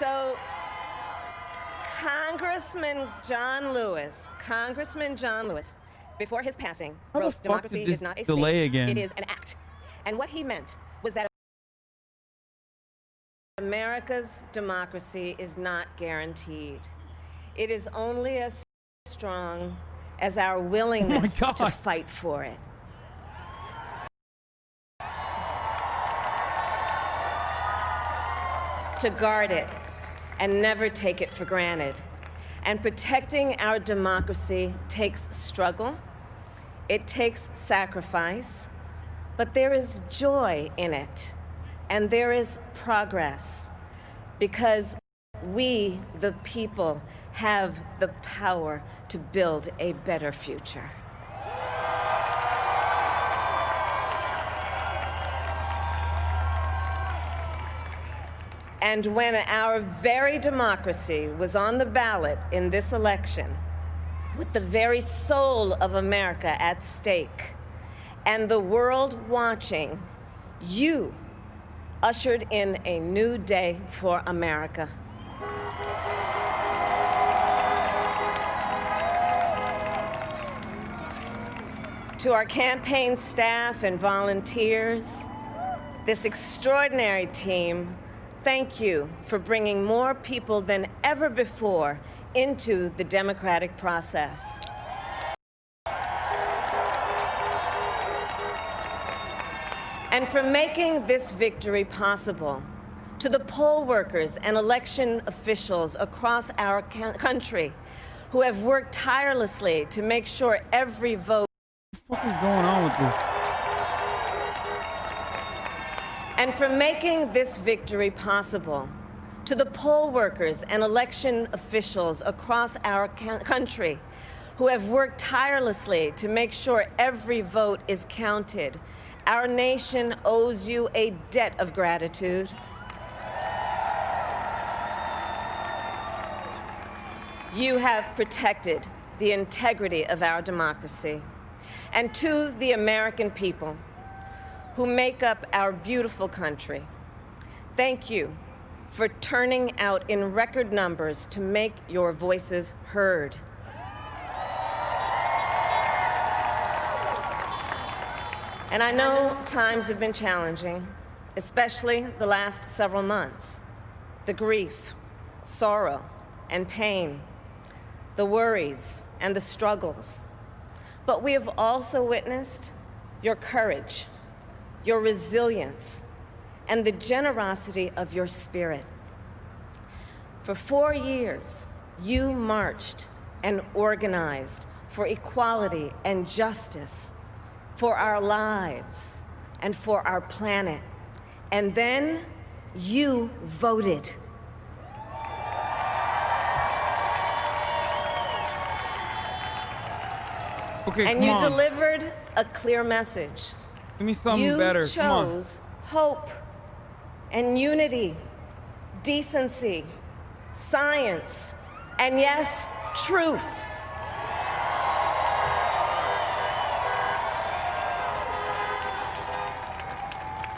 So, Congressman John Lewis, before his passing, wrote, "Democracy is not a state, it is an act." And what he meant was that America's democracy is not guaranteed. It is only as strong as our willingness to fight for it. To guard it and never take it for granted. And protecting our democracy takes struggle, it takes sacrifice, but there is joy in it, and there is progress, because we, the people, have the power to build a better future. And when our very democracy was on the ballot in this election, with the very soul of America at stake, and the world watching, you ushered in a new day for America. To our campaign staff and volunteers, this extraordinary team, thank you for bringing more people than ever before into the democratic process. And for making this victory possible. To the poll workers and election officials across our country who have worked tirelessly to make sure every vote. What the fuck is going on with this? And for making this victory possible. To the poll workers and election officials across our country who have worked tirelessly to make sure every vote is counted. Our nation owes you a debt of gratitude. You have protected the integrity of our democracy. And to the American people who make up our beautiful country, thank you for turning out in record numbers to make your voices heard. And I know times have been challenging, especially the last several months. The grief, sorrow, and pain, the worries and the struggles. But we have also witnessed your courage, your resilience, and the generosity of your spirit. For 4 years, you marched and organized for equality and justice, for our lives and for our planet. And then you voted. Okay, and you delivered a clear message. Give me something better. You chose hope and unity, decency, science, and yes, truth.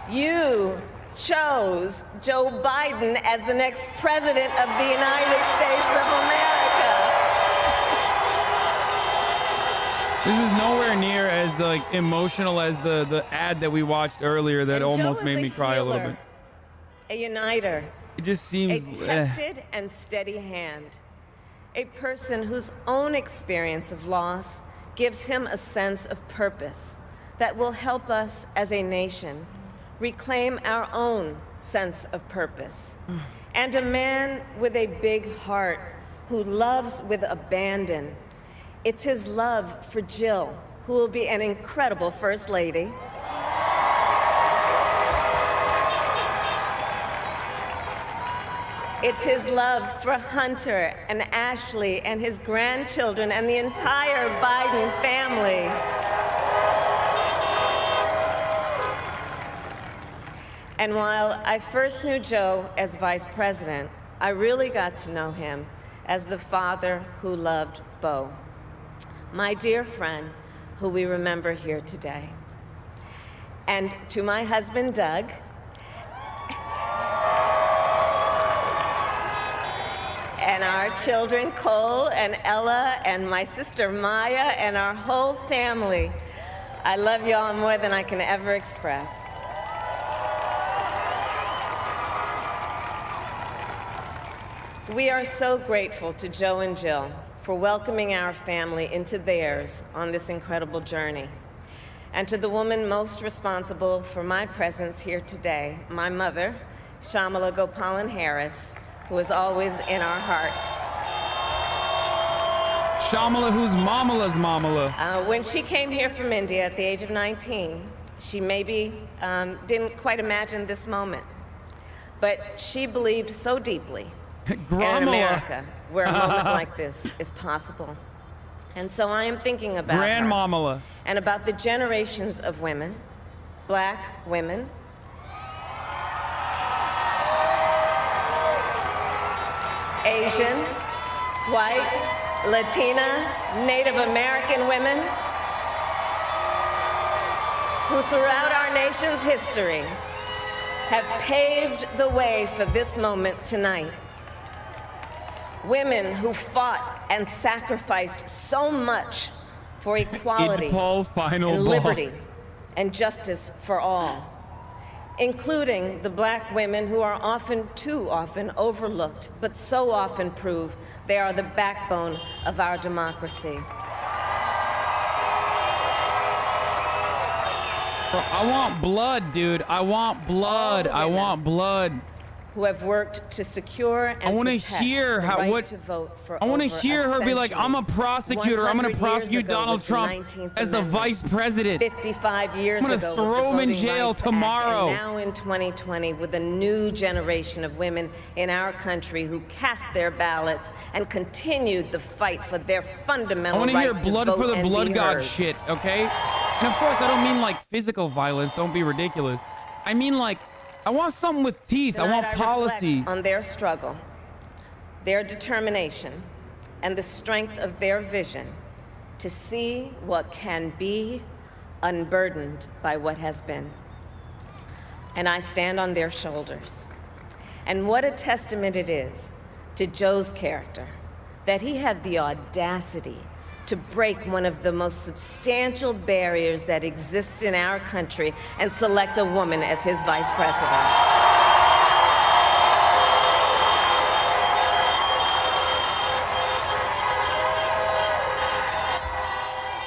You chose Joe Biden as the next president of the United States of America. This is nowhere near as emotional as the ad that we watched earlier that almost made me cry a little bit. A uniter. It just seems a tested and steady hand. A person whose own experience of loss gives him a sense of purpose that will help us as a nation reclaim our own sense of purpose. And a man with a big heart who loves with abandon. It's his love for Jill, who will be an incredible First Lady. It's his love for Hunter and Ashley and his grandchildren and the entire Biden family. And while I first knew Joe as vice president, I really got to know him as the father who loved Bo, my dear friend who we remember here today. And to my husband, Doug, and our children, Cole and Ella, and my sister Maya, and our whole family. I love y'all more than I can ever express. We are so grateful to Joe and Jill for welcoming our family into theirs on this incredible journey. And to the woman most responsible for my presence here today, my mother, Shyamala Gopalan Harris, who is always in our hearts. Shyamala, who's Mamala's Mamala. When she came here from India at the age of 19, she maybe didn't quite imagine this moment. But she believed so deeply in America, where a moment like this is possible. And so I am thinking about Grandmamala. And about the generations of women, Black women, Asian, white, Latina, Native American women, who throughout our nation's history have paved the way for this moment tonight. Women who fought and sacrificed so much for equality and liberty and justice for all, including the Black women who are often, too often, overlooked, but so often prove they are the backbone of our democracy. I want blood, dude. I want blood. I want blood. Who have worked to secure and protect the right to vote for I want to hear her be like, I'm a prosecutor. I'm going to prosecute Donald Trump as the vice president. 55 years ago, I'm going to throw him in jail tomorrow. And now in 2020, with a new generation of women in our country who cast their ballots and continued the fight for their fundamental right to vote. I want to hear blood for the blood god shit, okay? And of course, I don't mean like physical violence. Don't be ridiculous. I mean like, I want something with teeth. Tonight, I want policy. Reflect on their struggle, their determination, and the strength of their vision to see what can be unburdened by what has been. And I stand on their shoulders. And what a testament it is to Joe's character that he had the audacity to break one of the most substantial barriers that exists in our country and select a woman as his vice president.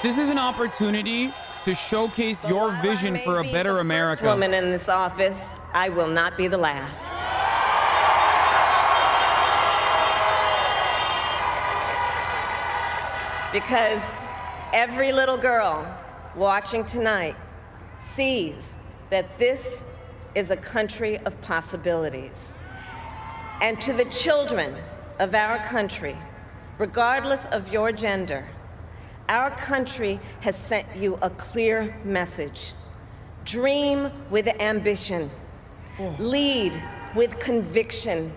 This is an opportunity to showcase your vision for a better America. First woman in this office, I will not be the last. Because every little girl watching tonight sees that this is a country of possibilities. And to the children of our country, regardless of your gender, our country has sent you a clear message. Dream with ambition, lead with conviction,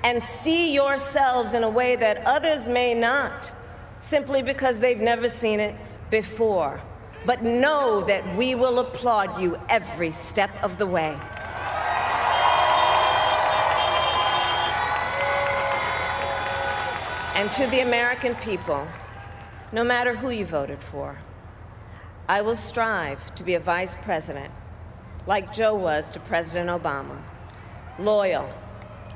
and see yourselves in a way that others may not, simply because they've never seen it before. But know that we will applaud you every step of the way. And to the American people, no matter who you voted for, I will strive to be a vice president, like Joe was to President Obama, loyal,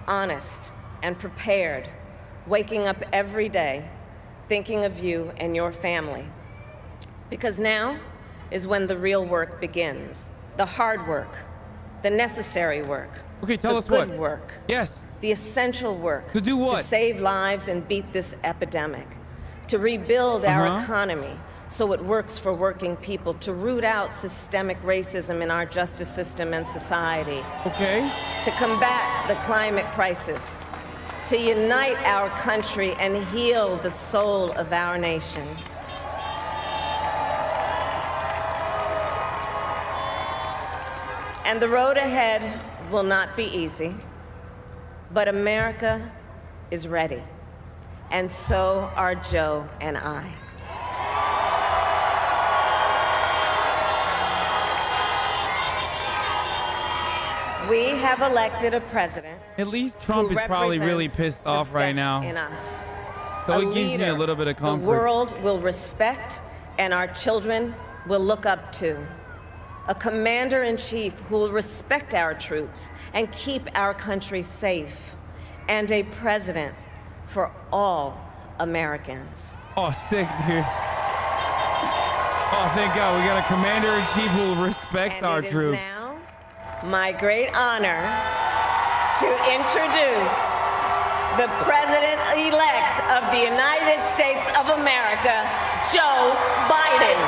honest, and prepared, waking up every day thinking of you and your family. Because now is when the real work begins. The hard work, the necessary work. Okay, tell us what. what. The good work. Yes. The essential work. To do what? To save lives and beat this epidemic. To rebuild our economy so it works for working people. To root out systemic racism in our justice system and society. Okay. To combat the climate crisis. To unite our country and heal the soul of our nation. And the road ahead will not be easy, but America is ready, and so are Joe and I. We have elected a president. At least Trump who is probably really represents pissed off the right best now. in us. So it gives me a leader little bit of comfort. The world will respect and our children will look up to. A commander-in-chief who will respect our troops and keep our country safe. And a president for all Americans. Oh, sick, dude. Oh, thank God. We got a commander-in-chief who will respect our troops. And it is now my great honor to introduce the President-elect of the United States of America, Joe Biden.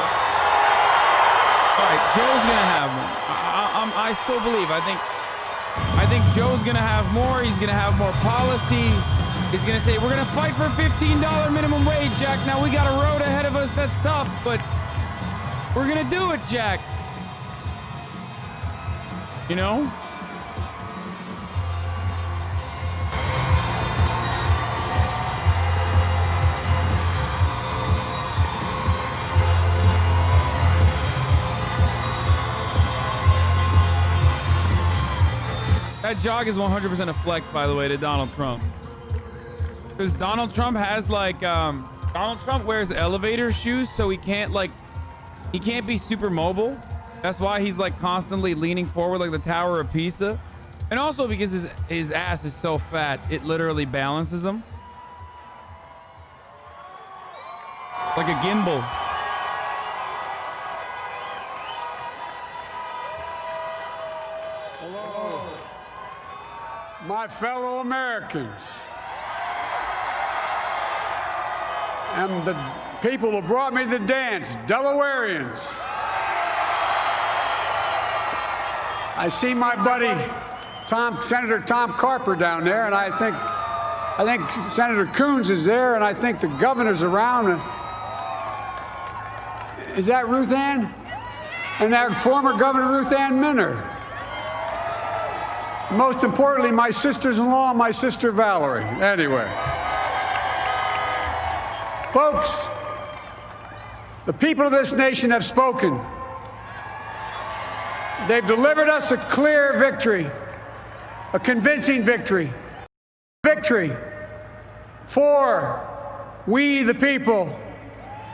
All right, Joe's gonna have one. I still believe. I think Joe's gonna have more. He's gonna have more policy. He's gonna say we're gonna fight for $15 minimum wage, Jack. Now we got a road ahead of us that's tough, but we're gonna do it, Jack. You know? That jog is 100% a flex, by the way, to Donald Trump. Because Donald Trump has like, Donald Trump wears elevator shoes, so he can't be super mobile. That's why he's like constantly leaning forward like the Tower of Pisa. And also because his ass is so fat, it literally balances him. Like a gimbal. My fellow Americans and the people who brought me to the dance, Delawareans. I see my buddy Senator Tom Carper down there, and I think Senator Coons is there, and I think the governor's around. Is that Ruth Ann? And that former Governor Ruth Ann Minner. Most importantly, my sisters-in-law and my sister Valerie. Anyway. Folks, the people of this nation have spoken. They've delivered us a clear victory, a convincing victory. Victory for we the people.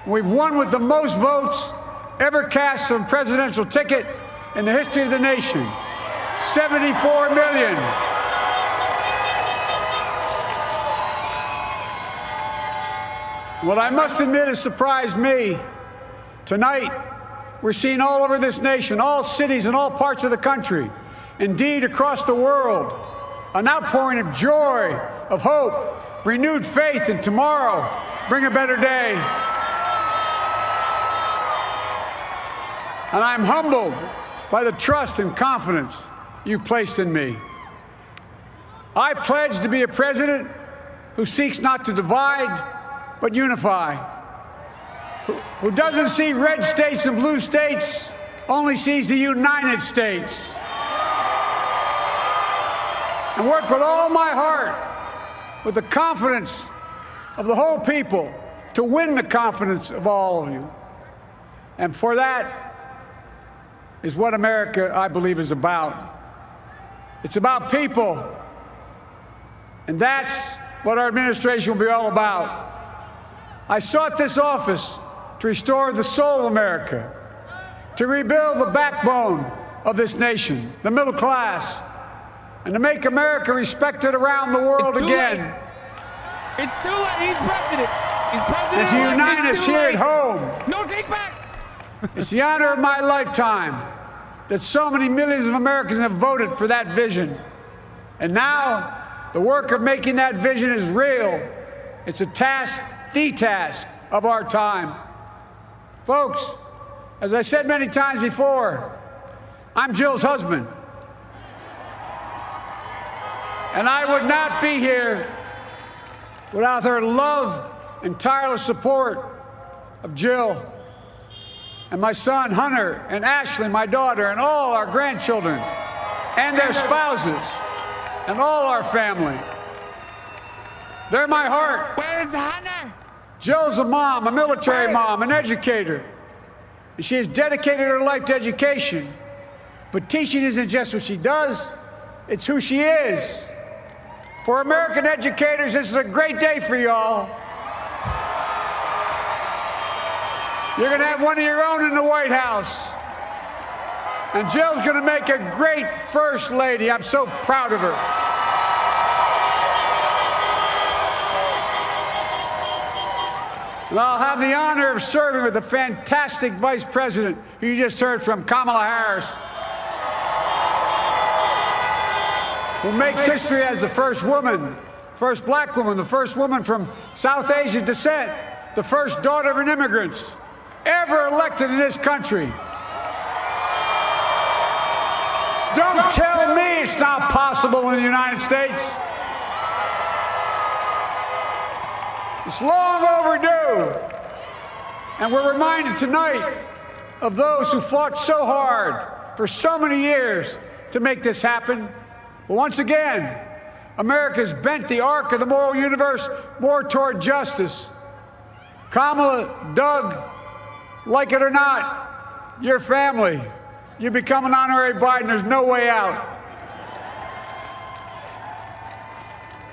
We've won with the most votes ever cast on a presidential ticket in the history of the nation. 74 million. What I must admit has surprised me. Tonight, we're seeing all over this nation, all cities and all parts of the country, indeed across the world, an outpouring of joy, of hope, renewed faith in tomorrow, bring a better day. And I'm humbled by the trust and confidence you've placed in me. I pledge to be a president who seeks not to divide, but unify. Who doesn't see red states and blue states, only sees the United States. And work with all my heart, with the confidence of the whole people, to win the confidence of all of you. And for that is what America, I believe, is about. It's about people. And that's what our administration will be all about. I sought this office to restore the soul of America, to rebuild the backbone of this nation, the middle class, and to make America respected around the world again. It's too late. He's president. He's president. And to unite us here at home. No take backs. It's the honor of my lifetime that so many millions of Americans have voted for that vision. And now, the work of making that vision is real. It's a task, the task of our time. Folks, as I said many times before, I'm Jill's husband. And I would not be here without her love and tireless support of Jill and my son Hunter and Ashley, my daughter, and all our grandchildren and their spouses and all our family. They're my heart. Where's Hunter? Jill's a mom, a military mom, an educator. And she has dedicated her life to education. But teaching isn't just what she does, It's who she is. For American educators, this is a great day for y'all. You're going to have one of your own in the White House. And Jill's going to make a great First Lady. I'm so proud of her. And I'll have the honor of serving with the fantastic Vice President who you just heard from, Kamala Harris, who makes history as the first woman, first black woman, the first woman from South Asian descent, the first daughter of an immigrant ever elected in this country. Don't tell me it's not possible in the United States. It's long overdue. And we're reminded tonight of those who fought so hard for so many years to make this happen. But once again, America's bent the arc of the moral universe more toward justice. Kamala, Doug, like it or not, your family, you become an honorary Biden, there's no way out.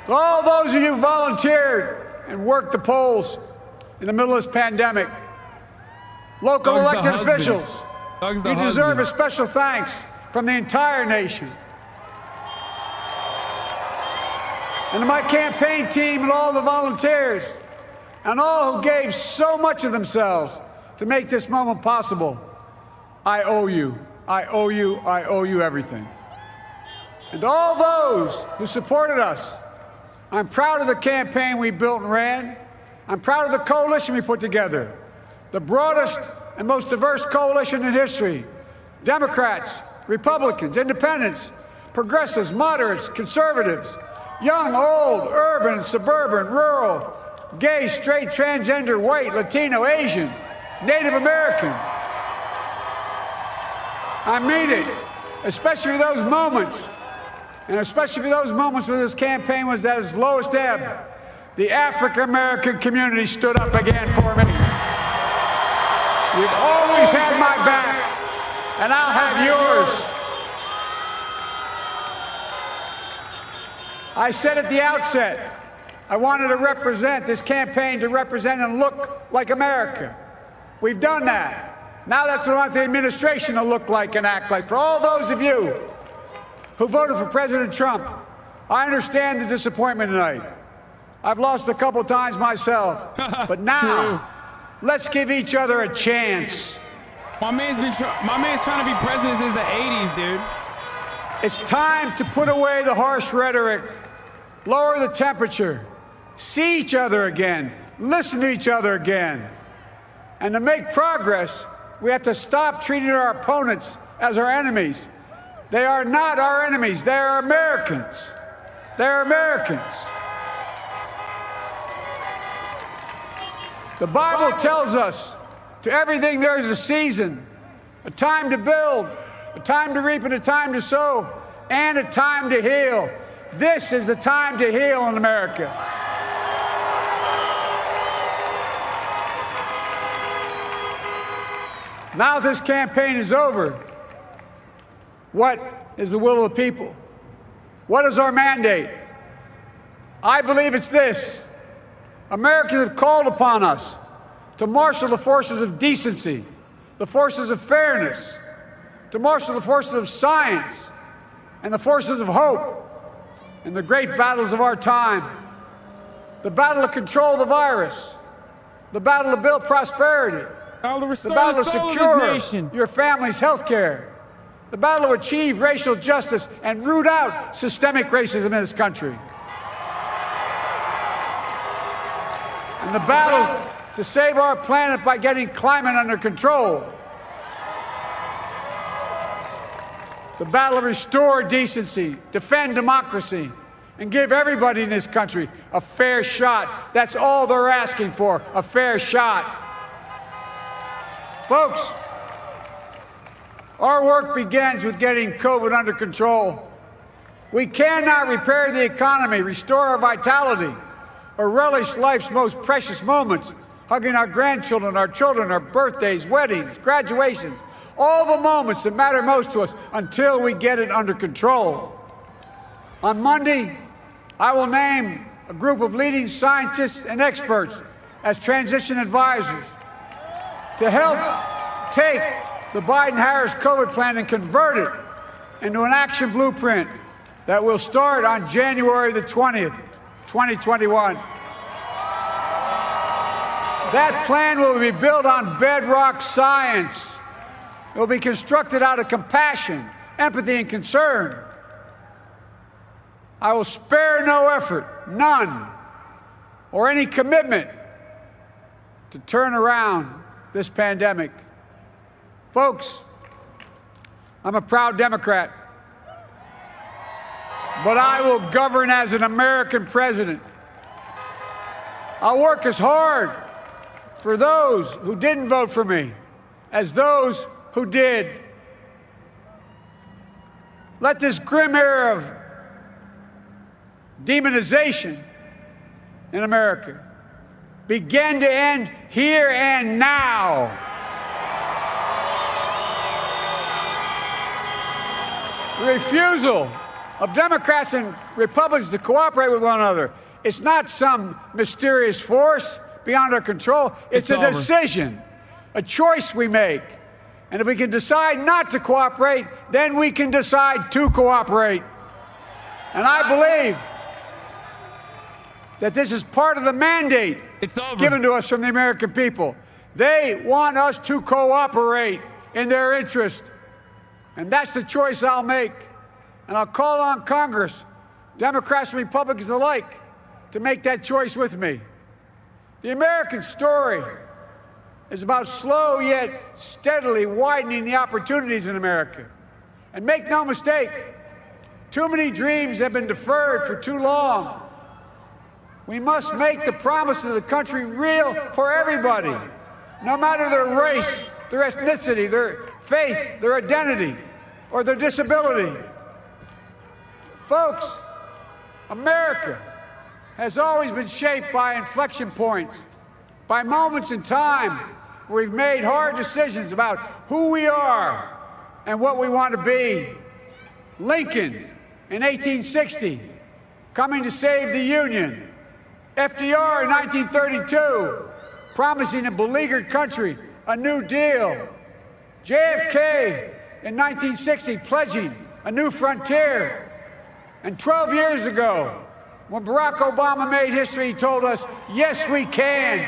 All those of you who volunteered and worked the polls in the middle of this pandemic, local elected officials, you deserve a special thanks from the entire nation. And to my campaign team and all the volunteers and all who gave so much of themselves to make this moment possible, I owe you. I owe you. I owe you everything. And all those who supported us, I'm proud of the campaign we built and ran. I'm proud of the coalition we put together, the broadest and most diverse coalition in history. Democrats, Republicans, independents, progressives, moderates, conservatives, young, old, urban, suburban, rural, gay, straight, transgender, white, Latino, Asian, Native American. I mean it, especially those moments, and especially for those moments when this campaign was at its lowest ebb. The African-American community stood up again for me. You've always had my back, and I'll have yours. I said at the outset, I wanted to represent this campaign to represent and look like America. We've done that. Now that's what I want the administration to look like and act like. For all those of you who voted for President Trump, I understand the disappointment tonight. I've lost a couple times myself. But now, let's give each other a chance. My man's trying to be president since the 80s, dude. It's time to put away the harsh rhetoric, lower the temperature, see each other again, listen to each other again. And to make progress, we have to stop treating our opponents as our enemies. They are not our enemies. They are Americans. They're Americans. The Bible tells us to everything there is a season, a time to build, a time to reap and a time to sow, and a time to heal. This is the time to heal in America. Now this campaign is over. What is the will of the people? What is our mandate? I believe it's this. Americans have called upon us to marshal the forces of decency, the forces of fairness, to marshal the forces of science and the forces of hope in the great battles of our time. The battle to control the virus, the battle to build prosperity, the battle to secure your family's health care, the battle to achieve racial justice and root out systemic racism in this country, and the battle to save our planet by getting climate under control, the battle to restore decency, defend democracy, and give everybody in this country a fair shot. That's all they're asking for, a fair shot. Folks, our work begins with getting COVID under control. We cannot repair the economy, restore our vitality, or relish life's most precious moments, hugging our grandchildren, our children, our birthdays, weddings, graduations, all the moments that matter most to us until we get it under control. On Monday, I will name a group of leading scientists and experts as transition advisors to help take the Biden-Harris COVID plan and convert it into an action blueprint that will start on January the 20th, 2021. That plan will be built on bedrock science. It will be constructed out of compassion, empathy, and concern. I will spare no effort, none, or any commitment to turn around this pandemic. Folks, I'm a proud Democrat, but I will govern as an American president. I'll work as hard for those who didn't vote for me as those who did. Let this grim era of demonization in America begin to end here and now. The refusal of Democrats and Republicans to cooperate with one another, it's not some mysterious force beyond our control. It's a decision, a choice we make. And if we can decide not to cooperate, then we can decide to cooperate. And I believe that this is part of the mandate given to us from the American people. They want us to cooperate in their interest. And that's the choice I'll make. And I'll call on Congress, Democrats and Republicans alike, to make that choice with me. The American story is about slow yet steadily widening the opportunities in America. And make no mistake, too many dreams have been deferred for too long. We must make the promise of the country real for everybody, no matter their race, their ethnicity, their faith, their identity, or their disability. Folks, America has always been shaped by inflection points, by moments in time where we've made hard decisions about who we are and what we want to be. Lincoln in 1860, coming to save the Union. FDR in 1932, promising a beleaguered country a new deal. JFK in 1960, pledging a new frontier. And 12 years ago, when Barack Obama made history, he told us, yes, we can.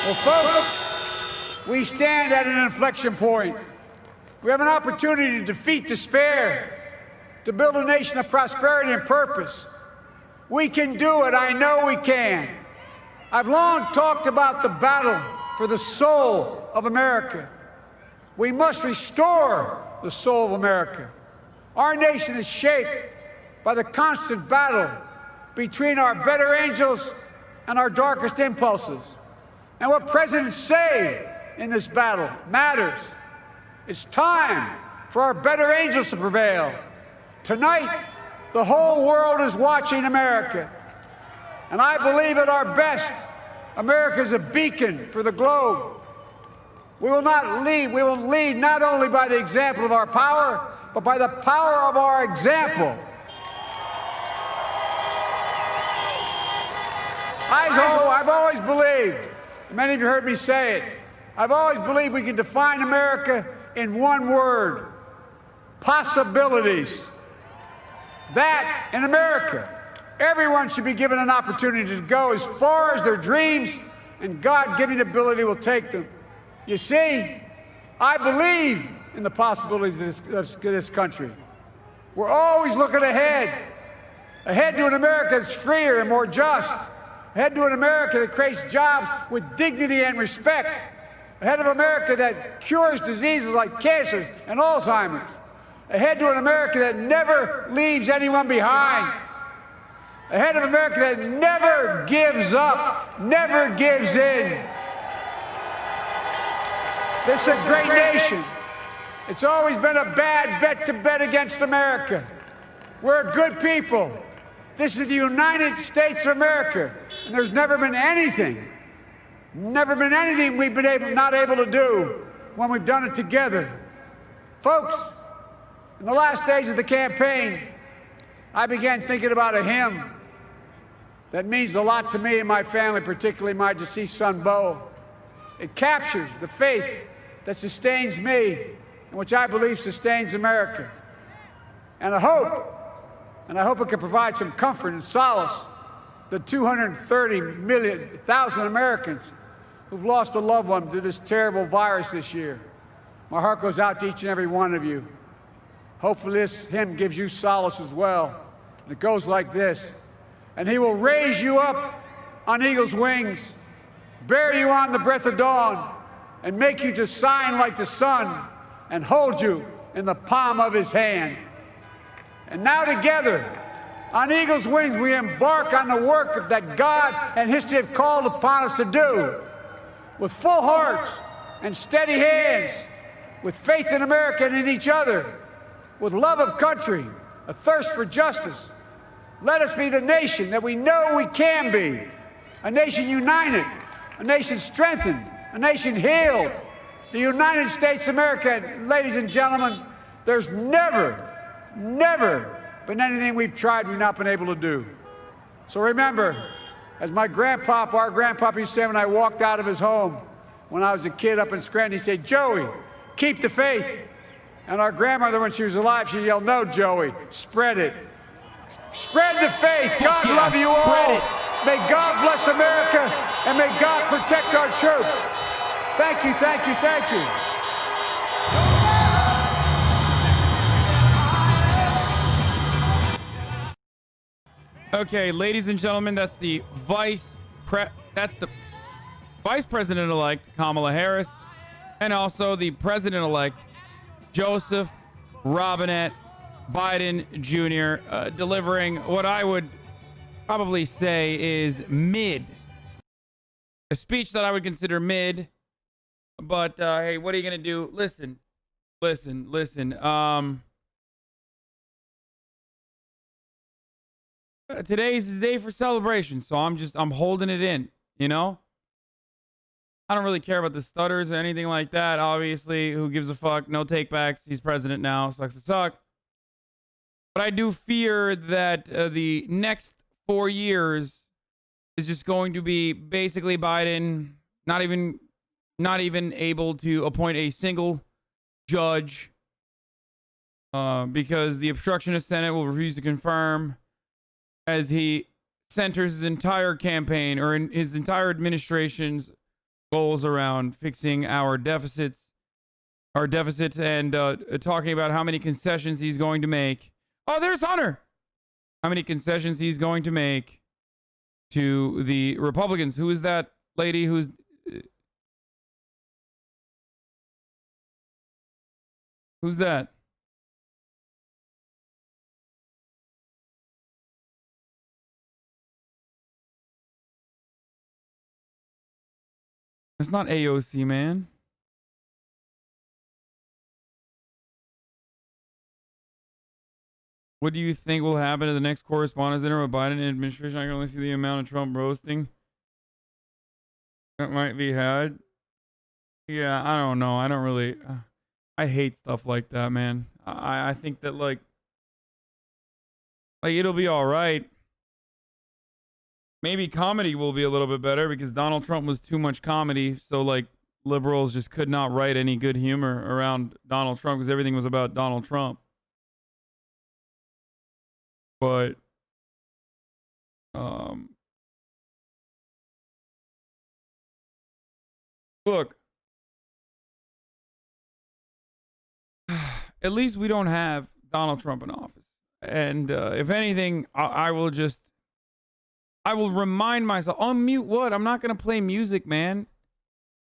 Well, folks, we stand at an inflection point. We have an opportunity to defeat despair, to build a nation of prosperity and purpose. We can do it. I know we can. I've long talked about the battle for the soul of America. We must restore the soul of America. Our nation is shaped by the constant battle between our better angels and our darkest impulses. And what presidents say in this battle matters. It's time for our better angels to prevail. Tonight, the whole world is watching America. And I believe at our best, America is a beacon for the globe. We will lead not only by the example of our power, but by the power of our example. I've always believed, many of you heard me say it, I've always believed we can define America in one word: possibilities. That in America, everyone should be given an opportunity to go as far as their dreams and God-given ability will take them. You see, I believe in the possibilities of this country. We're always looking ahead to an America that's freer and more just, ahead to an America that creates jobs with dignity and respect, ahead of America that cures diseases like cancer and Alzheimer's, ahead to an America that never leaves anyone behind, ahead of America that never gives up, never gives in. This is a great nation. It's always been a bad bet to bet against America. We're a good people. This is the United States of America, and there's never been anything we've been not able to do when we've done it together. Folks, in the last days of the campaign, I began thinking about a hymn that means a lot to me and my family, particularly my deceased son, Bo. It captures the faith that sustains me and which I believe sustains America. And I hope it can provide some comfort and solace to 230,000 Americans who've lost a loved one to this terrible virus this year. My heart goes out to each and every one of you. Hopefully this hymn gives you solace as well. And it goes like this. And he will raise you up on eagle's wings, bear you on the breath of dawn, and make you to shine like the sun, and hold you in the palm of his hand. And now together, on eagle's wings, we embark on the work that God and history have called upon us to do. With full hearts and steady hands, with faith in America and in each other, with love of country, a thirst for justice, let us be the nation that we know we can be. A nation united, a nation strengthened, a nation healed. The United States of America, ladies and gentlemen, there's never been anything we've tried we've not been able to do. So remember, as our grandpapa used to say when I walked out of his home when I was a kid up in Scranton, he said, "Joey, keep the faith." And our grandmother, when she was alive, she yelled, "No, Joey, spread it. Spread the faith. God love you all. May God bless America, and may God protect our troops." Thank you, thank you, thank you. Okay, ladies and gentlemen, that's the vice president-elect Kamala Harris, and also the president-elect Joseph Robinette Biden Jr. Delivering what I would probably say is mid. A speech that I would consider mid, but hey, what are you gonna do? Listen. Today's the day for celebration, so I'm holding it in, you know? I don't really care about the stutters or anything like that. Obviously, who gives a fuck? No takebacks. He's president now. Sucks to suck. But I do fear that the next 4 years is just going to be basically Biden not even able to appoint a single judge because the obstructionist Senate will refuse to confirm, as he centers his entire campaign or in his entire administration's goals around fixing our deficit and talking about how many concessions he's going to make. Oh, there's Hunter. How many concessions he's going to make to the Republicans. Who is that lady who's... Who's that? It's not AOC, man. What do you think will happen to the next correspondence dinner with Biden administration? I can only see the amount of Trump roasting that might be had. Yeah, I don't know. I don't really... I hate stuff like that, man. I think that, like it'll be all right. Maybe comedy will be a little bit better because Donald Trump was too much comedy. So, like, liberals just could not write any good humor around Donald Trump because everything was about Donald Trump. But, look, at least we don't have Donald Trump in office. And if anything, I will remind myself, unmute what? I'm not going to play music, man.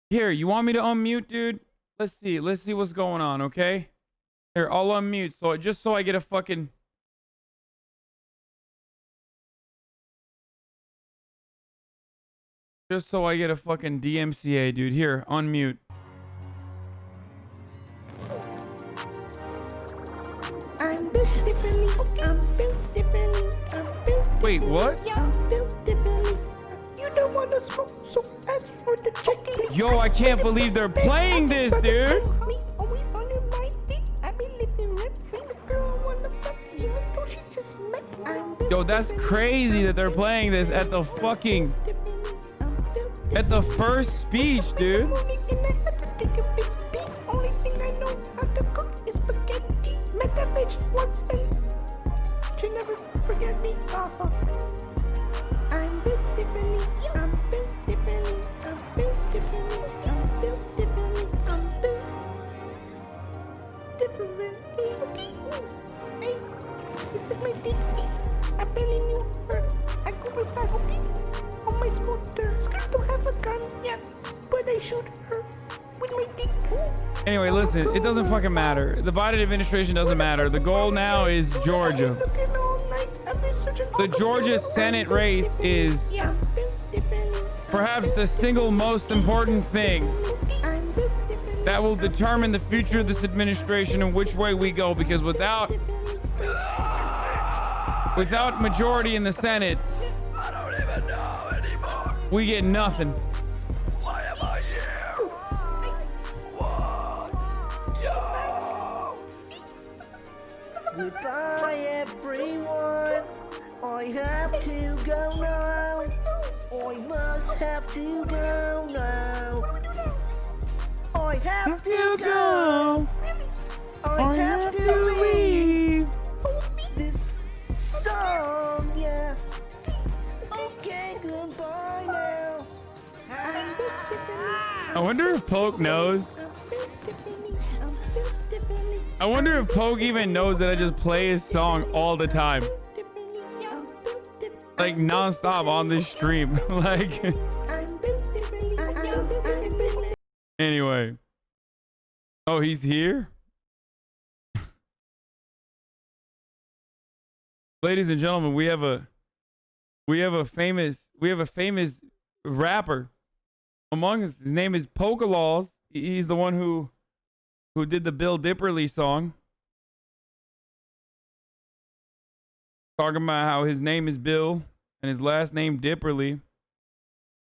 Here, you want me to unmute, dude? Let's see what's going on, okay? Here, I'll unmute. So just so I get a fucking... Just so I get a fucking DMCA, dude. Here, unmute. I'm built differently. I'm built differently. I'm built Wait, what? Yeah, I'm built differently. You don't want to smoke, so ask for the chicken. Yo, I can't believe they're playing this, dude. Me always on your mind, Yo, that's crazy that they're playing this at the fucking... At the first speech, dude. Only thing I know how to cook is spaghetti. Met that bitch once and she never forget me. I'm built differently. I'm built differently. I'm built differently. I'm built differently. I'm built differently. Hey, this is my dignity. I barely knew her. I go real fast on my scooter. Scared to have a gun, yes, but I shoot her with my dick. Anyway, listen, it doesn't fucking matter. The Biden administration doesn't matter. The goal now is Georgia. The Georgia Senate race is perhaps the single most important thing that will determine the future of this administration and which way we go, because without majority in the Senate, I don't even know anymore. we get nothing. Why am I here? What? Yo! Goodbye, everyone. I have to go now. I must have to go now. I have to go. I have to leave this song, yeah. Okay, goodbye now. I wonder if Poke knows. I wonder if Poke even knows that I just play his song all the time. Like non-stop on this stream. Like anyway. Oh, he's here? Ladies and gentlemen, we have a famous rapper among us. His name is Polka-Laws. He's the one who did the Bill Dipperly song. Talking about how his name is Bill and his last name Dipperly.